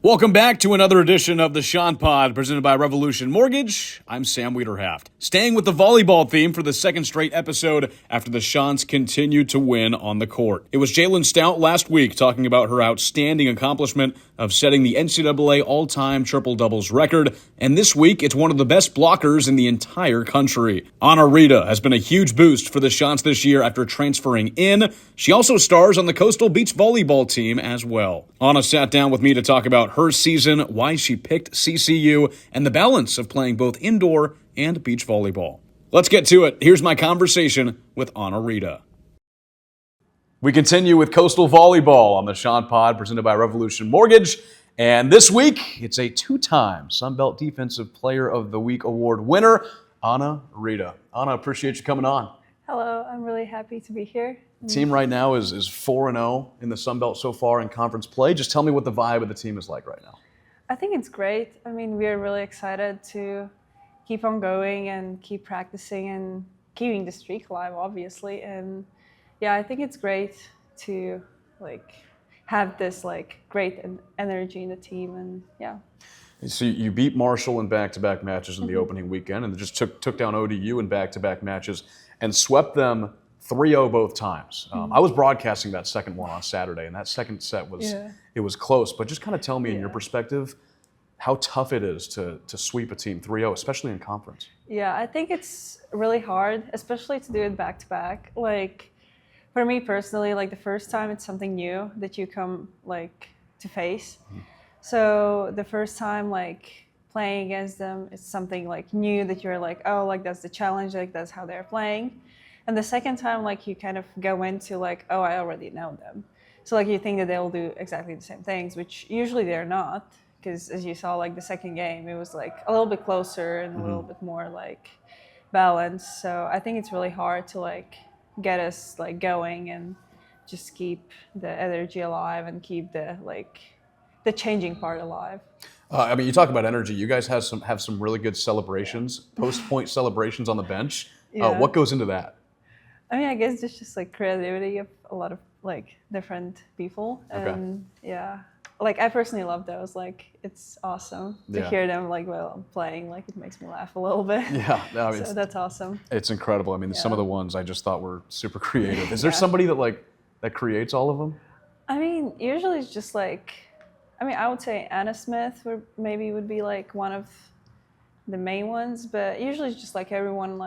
Welcome back to another edition of the Chant Pod presented by Revolution Mortgage. I'm Sam Wiederhaft. Staying with the volleyball theme for the second straight episode after the Chants continued to win on the court. It was Jalen Stout last week talking about her outstanding accomplishment of setting the NCAA all-time triple-doubles record, and this week it's one of the best blockers in the entire country. Anna Rita has been a huge boost for the Chants this year after transferring in. She also stars on the Coastal Beach volleyball team as well. Anna sat down with me to talk about her season, why she picked CCU, and the balance of playing both indoor and beach volleyball. Let's get to it. Here's my conversation with Anna Rita. We continue with Coastal Volleyball on the Chant Pod presented by Revolution Mortgage. And this week, it's a two-time Sun Belt Defensive Player of the Week award winner, Anna Rita. Anna, appreciate you coming on. Hello, I'm really happy to be here. Team right now is 4-0 in the Sun Belt so far in conference play. Just tell me what the vibe of the team is like right now. I think it's great. I mean, we're really excited to keep on going and keep practicing and keeping the streak alive, obviously. And yeah, I think it's great to have this great energy in the team. And yeah. So you beat Marshall in back-to-back matches in the opening weekend, and just took down ODU in back-to-back matches and swept them 3-0 both times. I was broadcasting that second one on Saturday, and that second set it was close. But just kind of tell me, in your perspective, how tough it is to sweep a team 3-0, especially in conference. Yeah, I think it's really hard, especially to do it back-to-back. For me personally, the first time it's something new that you come to face. So the first time playing against them, it's something new that you're that's the challenge, that's how they're playing. And the second time, you kind of go into oh, I already know them. So you think that they'll do exactly the same things, which usually they're not. Because as you saw, the second game, it was a little bit closer and a little bit more balanced. So I think it's really hard to get us going and just keep the energy alive and keep the changing part alive. I mean, you talk about energy. You guys have some really good celebrations, post-point celebrations on the bench. Yeah. What goes into that? I mean, I guess it's just creativity of a lot of different people. Okay. And yeah, I personally love those. It's awesome to hear them while I'm playing. It makes me laugh a little bit. Yeah, I mean, so that's awesome. It's incredible. I mean, some of the ones I just thought were super creative. Is there somebody that creates all of them? I mean, usually it's just I would say Anna Smith would be one of the main ones, but usually it's just everyone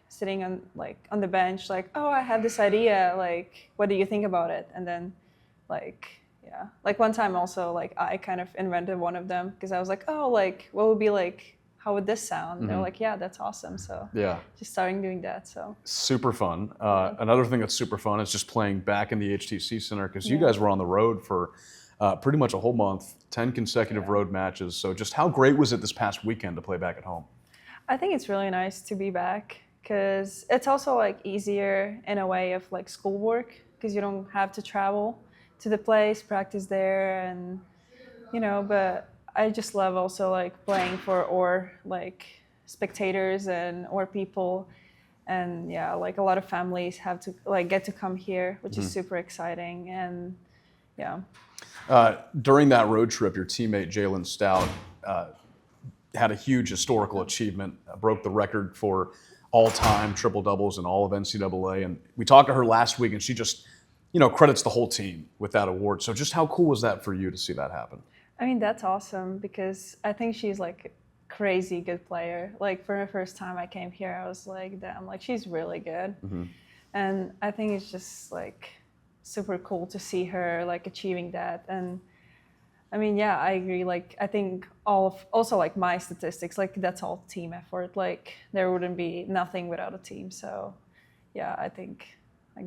sitting on the bench oh, I have this idea, what do you think about it? And then one time also I kind of invented one of them because I was oh, what would be how would this sound? And they were yeah, that's awesome. So yeah, just starting doing that. So super fun. Another thing that's super fun is just playing back in the HTC Center because you guys were on the road for pretty much a whole month, 10 consecutive road matches. So just how great was it this past weekend to play back at home? I think it's really nice to be back because it's also easier in a way of schoolwork because you don't have to travel to the place, practice there, and but I just love also playing for spectators or people, and yeah, a lot of families have to get to come here, which is super exciting. And yeah. During that road trip, your teammate Jalen Stout had a huge historical achievement, broke the record for all-time triple-doubles in all of NCAA. And we talked to her last week, and she just, credits the whole team with that award. So just how cool was that for you to see that happen? I mean, that's awesome because I think she's a crazy good player. For the first time I came here, I was damn, she's really good. And I think it's just super cool to see her achieving that. And I mean, yeah, I agree. I think also my statistics, that's all team effort. There wouldn't be nothing without a team. So yeah, I think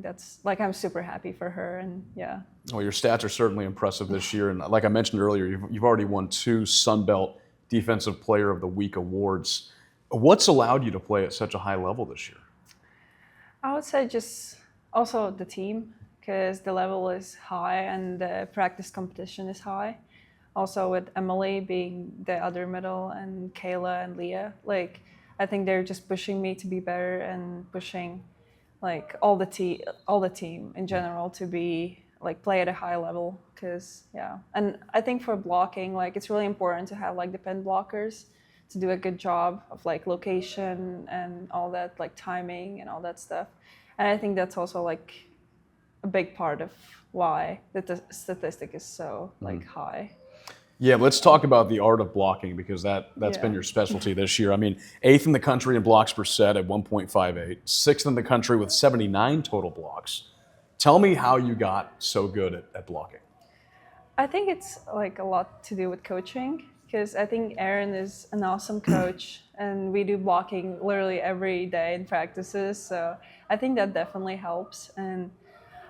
that's I'm super happy for her. And yeah. Well, your stats are certainly impressive this year. And like I mentioned earlier, you've already won 2 Sun Belt Defensive Player of the Week awards. What's allowed you to play at such a high level this year? I would say just also the team, because the level is high and the practice competition is high. Also with Emily being the other middle and Kayla and Leah, I think they're just pushing me to be better and pushing all the team in general to be like play at a high level. Because and I think for blocking, like it's really important to have like the pin blockers to do a good job of like location and all that, like timing and all that stuff. And I think that's also like a big part of why the statistic is so like high. Yeah, let's talk about the art of blocking, because that's been your specialty this year. I mean, 8th in the country in blocks per set at 1.58, 6th in the country with 79 total blocks. Tell me how you got so good at blocking. I think it's like a lot to do with coaching, because I think Aaron is an awesome coach and we do blocking literally every day in practices. So I think that definitely helps. And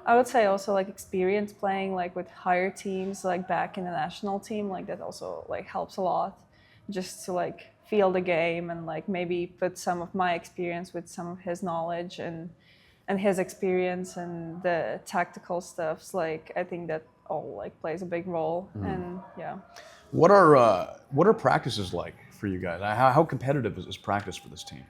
I would say also like experience playing like with higher teams, like back in the national team, like that also like helps a lot, just to like feel the game and like maybe put some of my experience with some of his knowledge and his experience and the tactical stuffs. Like I think that all like plays a big role. And What are practices like for you guys? How competitive is practice for this team?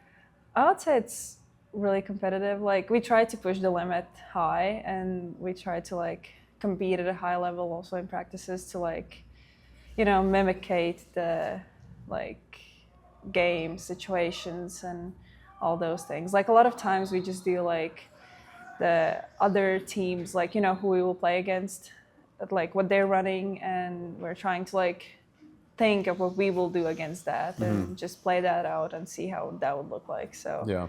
I would say it's really competitive. Like we try to push the limit high and we try to like compete at a high level also in practices to like, mimicate the like game situations and all those things. Like a lot of times we just do like the other teams, like, who we will play against, like what they're running, and we're trying to like think of what we will do against that and just play that out and see how that would look like. So yeah.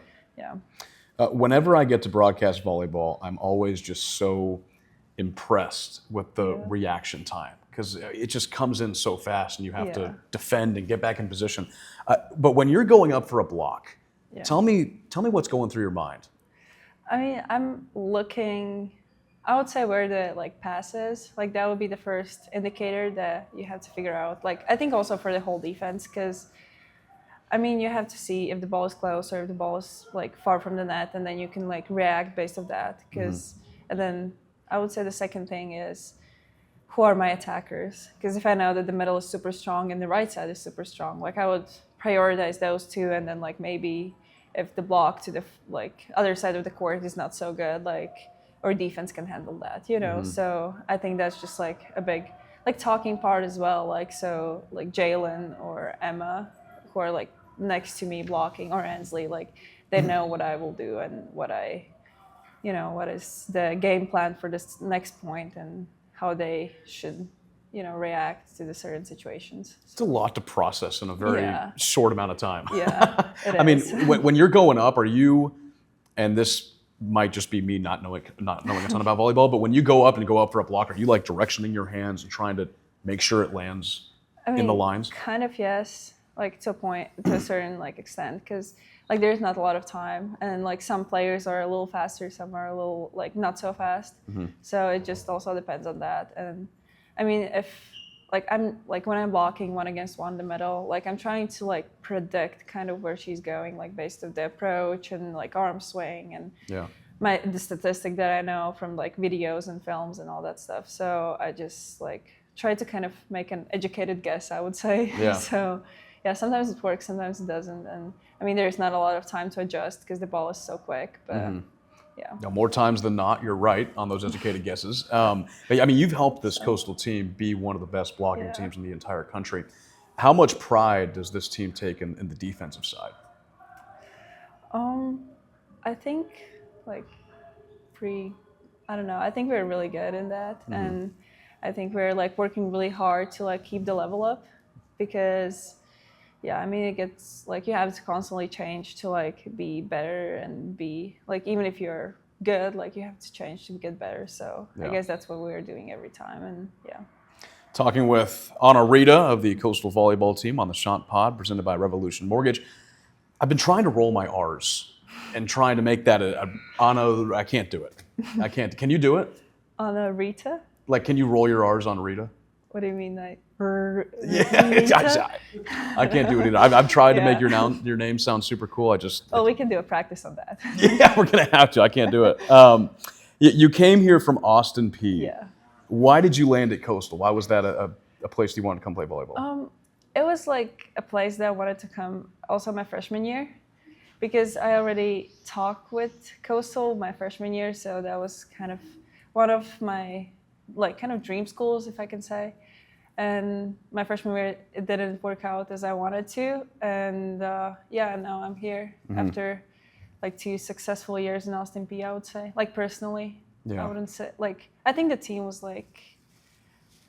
Whenever I get to broadcast volleyball, I'm always just so impressed with the reaction time, because it just comes in so fast and you have to defend and get back in position. But when you're going up for a block, tell me what's going through your mind. I mean, I'm looking, I would say where the like pass is, like that would be the first indicator that you have to figure out. Like I think also for the whole defense, because I mean, you have to see if the ball is close or if the ball is like far from the net, and then you can like react based on that. Because, and then I would say the second thing is, who are my attackers? Because if I know that the middle is super strong and the right side is super strong, like I would prioritize those two, and then like maybe if the block to the like other side of the court is not so good, like our defense can handle that, So I think that's just like a big like talking part as well. Like so like Jalen or Emma, who are like next to me blocking, or Ansley, like they know what I will do and what what is the game plan for this next point and how they should, react to the certain situations. It's a lot to process in a very short amount of time. Yeah, it I mean, is. when you're going up, are you, and this might just be me not knowing a ton about volleyball, but when you go up for a block, are you like directioning your hands and trying to make sure it lands in the lines? Kind of, yes. Like to a certain like extent, because like there's not a lot of time, and like some players are a little faster, some are a little like not so fast. So it just also depends on that. And I mean, if like I'm like when I'm blocking one against one in the middle, like I'm trying to like predict kind of where she's going, like based on the approach and like arm swing and the statistic that I know from like videos and films and all that stuff. So I just like try to kind of make an educated guess, I would say. So yeah, sometimes it works, sometimes it doesn't. And I mean, there's not a lot of time to adjust because the ball is so quick, but Now, more times than not, you're right on those educated guesses. But I mean, you've helped this Coastal team be one of the best blocking teams in the entire country. How much pride does this team take in the defensive side? I think like I don't know, I think we're really good in that. And I think we're like working really hard to like keep the level up, because I mean, it gets like you have to constantly change to like be better and be like, even if you're good, like you have to change to get better. So I guess that's what we're doing every time. And Talking with Anna Rita of the Coastal Volleyball team on the Chant Pod, presented by Revolution Mortgage. I've been trying to roll my R's and trying to make that Anna. I can't do it. I can't. Can you do it? Anna Rita? Like, can you roll your R's on Rita? What do you mean, like? I can't do it either. I've tried to make your name sound super cool. Oh, we can do a practice on that. Yeah, we're gonna have to. I can't do it. You came here from Austin Peay. Yeah. Why did you land at Coastal? Why was that a place you wanted to come play volleyball? It was like a place that I wanted to come also my freshman year, because I already talked with Coastal my freshman year, so that was kind of one of my like kind of dream schools, if I can say. And my freshman year, it didn't work out as I wanted to. And now I'm here after like 2 successful years in Austin P, I would say. Like personally, I wouldn't say, like, I think the team was like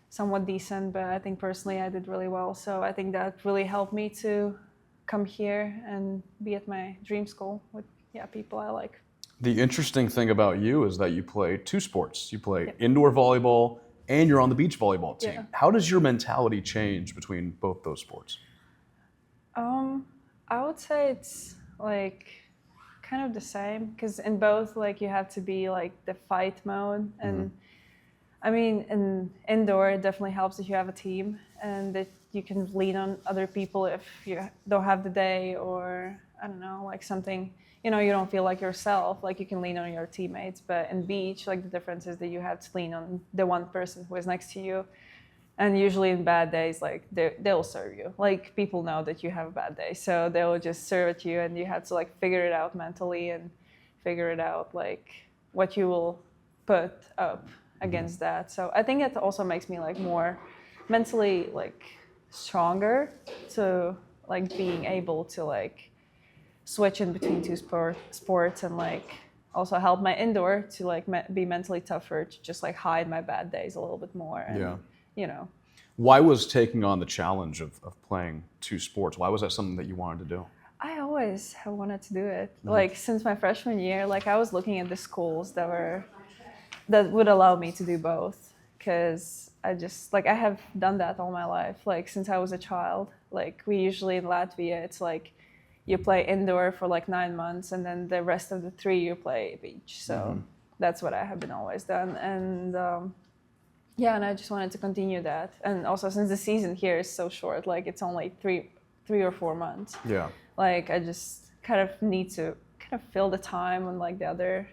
somewhat decent, but I think personally I did really well. So I think that really helped me to come here and be at my dream school with people I like. The interesting thing about you is that you play 2 sports. You play indoor volleyball and you're on the beach volleyball team. Yeah. How does your mentality change between both those sports? I would say it's like kind of the same, because in both, like, you have to be like the fight mode, and I mean, in indoor it definitely helps if you have a team and that you can lean on other people if you don't have the day, or I don't know, like something, you know, you don't feel like yourself, like you can lean on your teammates. But in beach, like the difference is that you have to lean on the one person who is next to you. And usually in bad days, like they'll serve you. Like people know that you have a bad day, so they'll just serve at you, and you have to like figure it out mentally and figure it out like what you will put up against that. So I think it also makes me like more mentally like stronger to like being able to like switch in between 2 sports and like also help my indoor to like be mentally tougher to just like hide my bad days a little bit more. And, you know. Why was taking on the challenge of playing 2 sports? Why was that something that you wanted to do? I always have wanted to do it. Like since my freshman year, like I was looking at the schools that would allow me to do both, because I just like I have done that all my life, like since I was a child. Like we usually in Latvia, it's like you play indoor for like 9 months, and then the rest of the 3 you play beach. So that's what I have been always done. And and I just wanted to continue that. And also since the season here is so short, like it's only three or 4 months. Yeah. Like I just kind of need to kind of fill the time on like the other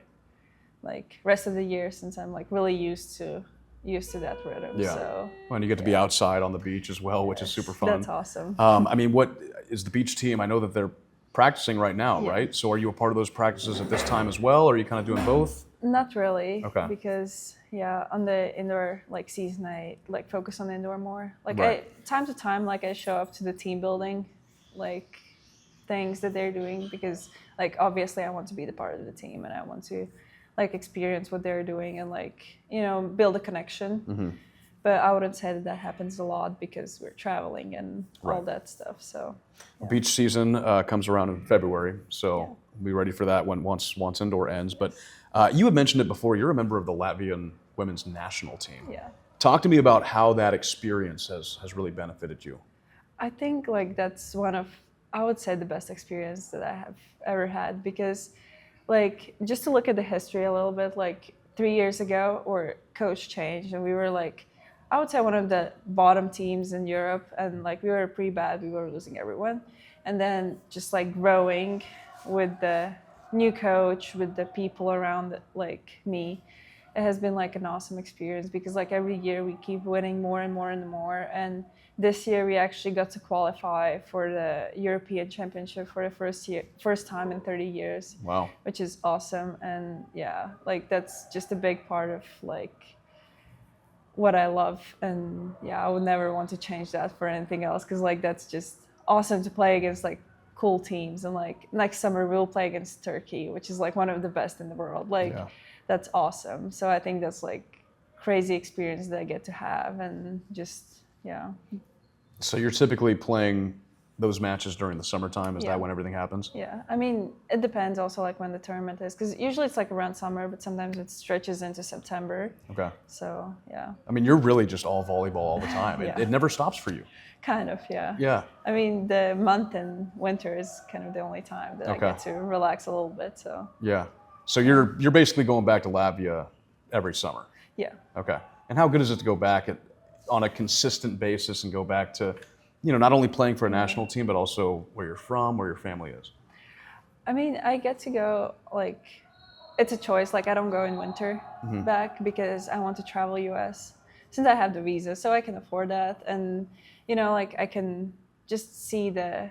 like rest of the year, since I'm like really used to that rhythm. Yeah. So And you get to be outside on the beach as well, which is super fun. That's awesome. I mean, what is the beach team? I know that they're practicing right now, Yeah. right? So are you a part of those practices at this time as well, or are you kind of doing both? Not really. Okay. Because on the indoor like season, I like focus on indoor more. Like Right. time to time, like I show up to the team building, like things that they're doing, because like obviously I want to be the part of the team, and I want to like experience what they're doing and like, you know, build a connection. But I wouldn't say that happens a lot because we're traveling and all that stuff. So Beach season comes around in February, so be ready for that when once indoor ends. But you had mentioned it before. You're a member of the Latvian women's national team. Yeah. Talk to me about how that experience has really benefited you. I think like that's one of, I would say, the best experience that I have ever had, because like just to look at the history a little bit, like 3 years ago our coach changed and we were like, I would say one of the bottom teams in Europe, and like we were pretty bad, we were losing everyone. And then just like growing with the new coach, with the people around like me, it has been like an awesome experience, because like every year we keep winning more and more and more. And this year we actually got to qualify for the European Championship for the first time in 30 years. Wow. Which is awesome. And yeah, like that's just a big part of like what I love. And yeah, I would never want to change that for anything else, because like that's just awesome to play against like cool teams. And like next summer we'll play against Turkey, which is like one of the best in the world. Like that's awesome. So I think that's like crazy experience that I get to have, and just So you're typically playing those matches during the summertime? Is that when everything happens? Yeah, I mean, it depends also like when the tournament is, because usually it's like around summer, but sometimes it stretches into September. Okay. So, yeah. I mean, you're really just all volleyball all the time. It never stops for you. Kind of, yeah. Yeah. I mean, the month in winter is kind of the only time that I get to relax a little bit, so. Yeah. So you're basically going back to Latvia every summer? Yeah. Okay. And how good is it to go back on a consistent basis and go back to, you know, not only playing for a national team, but also where you're from, where your family is? I mean, I get to go, like, it's a choice. Like, I don't go in winter back because I want to travel US, since I have the visa, so I can afford that. And, you know, like, I can just see the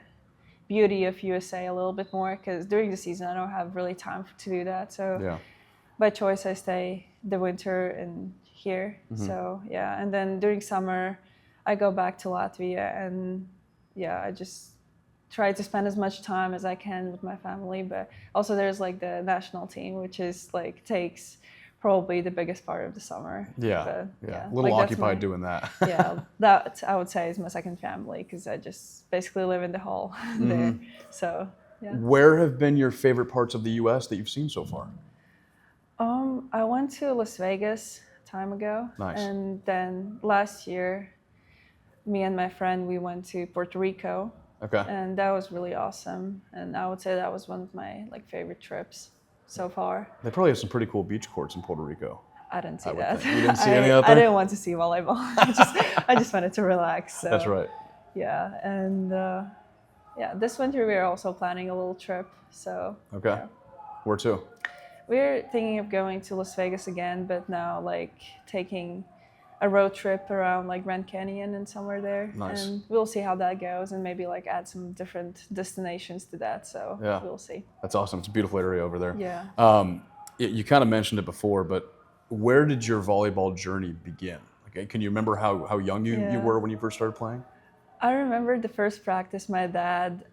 beauty of USA a little bit more, because during the season I don't have really time to do that. So by choice I stay the winter in here. So yeah, and then during summer, I go back to Latvia, and yeah, I just try to spend as much time as I can with my family. But also there's like the national team, which is like takes probably the biggest part of the summer. Yeah, But, yeah. A little like, that's occupied doing that. yeah, that I would say is my second family, because I just basically live in the hall there. So yeah. Where have been your favorite parts of the U.S. that you've seen so far? I went to Las Vegas a time ago. Nice. And then last year, me and my friend, we went to Puerto Rico. Okay. And that was really awesome. And I would say that was one of my like favorite trips so far. They probably have some pretty cool beach courts in Puerto Rico. I didn't see would that. think. You didn't see any out there? I didn't want to see volleyball. I just wanted to relax. So, That's right. yeah, and yeah, this winter we are also planning a little trip. So Okay. yeah. Where to? We're thinking of going to Las Vegas again, but now like taking a road trip around like Grand Canyon and somewhere there. Nice. And we'll see how that goes, and maybe like add some different destinations to that. So Yeah. we'll see. That's awesome. It's a beautiful area over there. Yeah. You kind of mentioned it before, but where did your volleyball journey begin? Like, can you remember how young you Yeah. were when you first started playing? I remember the first practice, my dad,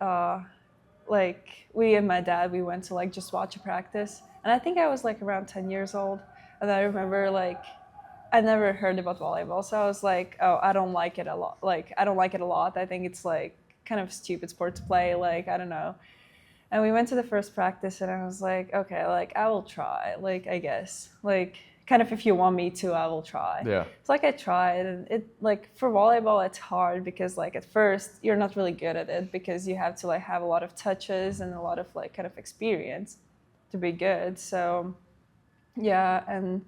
like we and my dad, we went to like just watch a practice. And I think I was like around 10 years old. And I remember like, I never heard about volleyball. So I was like, oh, I don't like it a lot. Like, I don't like it a lot. I think it's like kind of a stupid sport to play. Like, I don't know. And we went to the first practice and I was like, okay, like I will try, like, I guess, like kind of if you want me to, I will try. Yeah. So like I tried, and it like for volleyball, it's hard because like at first you're not really good at it because you have to like have a lot of touches and a lot of like kind of experience to be good. So yeah, and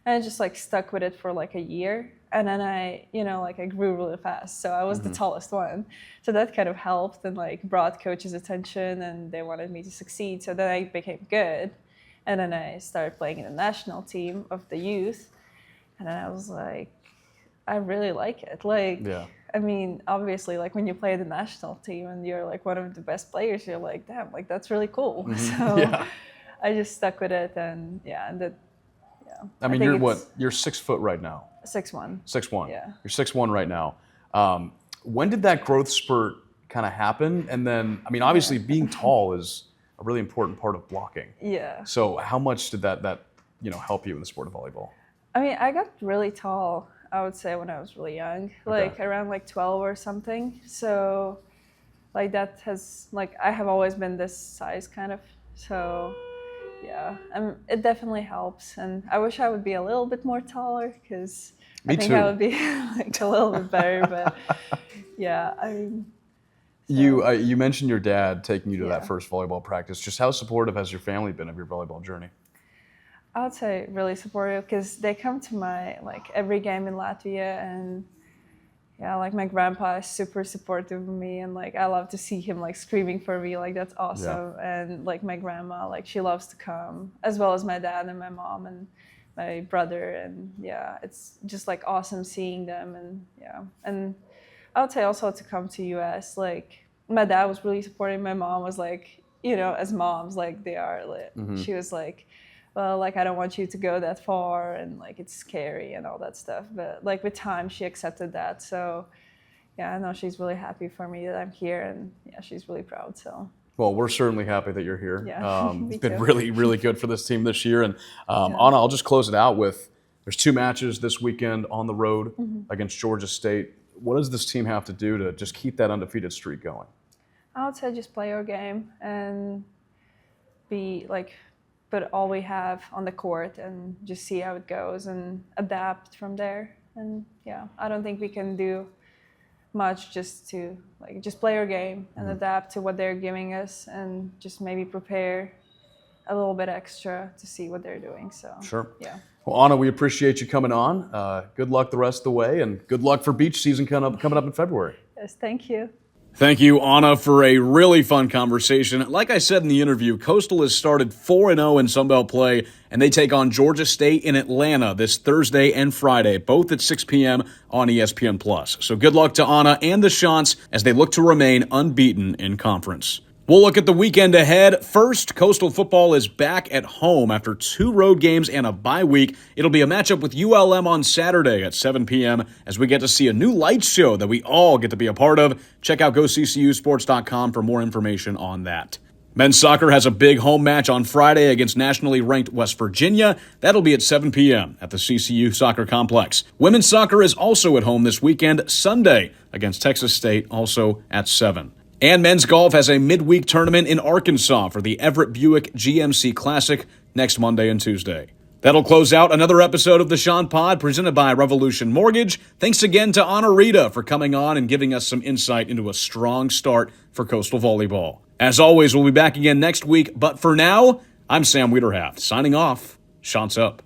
I just like stuck with it for like a year. And then I, like I grew really fast. So I was the tallest one. So that kind of helped and like brought coaches' attention, and they wanted me to succeed. So then I became good. And then I started playing in the national team of the youth. And then I was like, I really like it. Like, Yeah. I mean, obviously, like when you play the national team and you're like one of the best players, you're like, damn, like that's really cool. So Yeah. I just stuck with it, and yeah, and that, yeah. I mean, think you're it's what? You're 6 foot right now. 6'1". 6'1". Yeah. You're 6'1" right now. When did that growth spurt kind of happen? And then, I mean, obviously being tall is a really important part of blocking. Yeah. So how much did that help you in the sport of volleyball? I mean, I got really tall, I would say, when I was really young, like around like 12 or something. So like that has, like, I have always been this size kind of. So yeah, it definitely helps. And I wish I would be a little bit more taller, because I think I would be like a little bit better. But yeah, I mean. So, You mentioned your dad taking you to that first volleyball practice. Just how supportive has your family been of your volleyball journey? I would say really supportive, because they come to my like every game in Latvia, and yeah, like my grandpa is super supportive of me, and like I love to see him like screaming for me, like that's awesome. Yeah. And like my grandma, like she loves to come, as well as my dad and my mom and my brother, and yeah, it's just like awesome seeing them. And yeah, and I would say also to come to US, like my dad was really supportive. My mom was like, as moms, like they are, like, she was like, well, like I don't want you to go that far, and like it's scary and all that stuff. But like with time, she accepted that. So yeah, I know she's really happy for me that I'm here, and yeah, she's really proud. So. Well, we're certainly happy that you're here. Yeah, it's been really, really good for this team this year. And Anna, I'll just close it out with, there's 2 matches this weekend on the road against Georgia State. What does this team have to do to just keep that undefeated streak going? I would say just play our game and be like, put all we have on the court and just see how it goes and adapt from there. And yeah, I don't think we can do much, just to like just play our game and adapt to what they're giving us, and just maybe prepare a little bit extra to see what they're doing. So sure. Yeah. Well, Anna, we appreciate you coming on. Good luck the rest of the way, and good luck for beach season coming up in February. Yes, thank you. Thank you, Anna, for a really fun conversation. Like I said in the interview, Coastal has started 4-0 in Sunbelt play, and they take on Georgia State in Atlanta this Thursday and Friday, both at 6 p.m. on ESPN+. So good luck to Anna and the Chants as they look to remain unbeaten in conference. We'll look at the weekend ahead. First, Coastal football is back at home after 2 road games and a bye week. It'll be a matchup with ULM on Saturday at 7 p.m. as we get to see a new lights show that we all get to be a part of. Check out GoCCUSports.com for more information on that. Men's soccer has a big home match on Friday against nationally ranked West Virginia. That'll be at 7 p.m. at the CCU Soccer Complex. Women's soccer is also at home this weekend, Sunday, against Texas State, also at 7. And men's golf has a midweek tournament in Arkansas for the Everett Buick GMC Classic next Monday and Tuesday. That'll close out another episode of the Chant Pod presented by Revolution Mortgage. Thanks again to Anna Rita for coming on and giving us some insight into a strong start for Coastal Volleyball. As always, we'll be back again next week, but for now, I'm Sam Wiederhaft, signing off. Chant's up.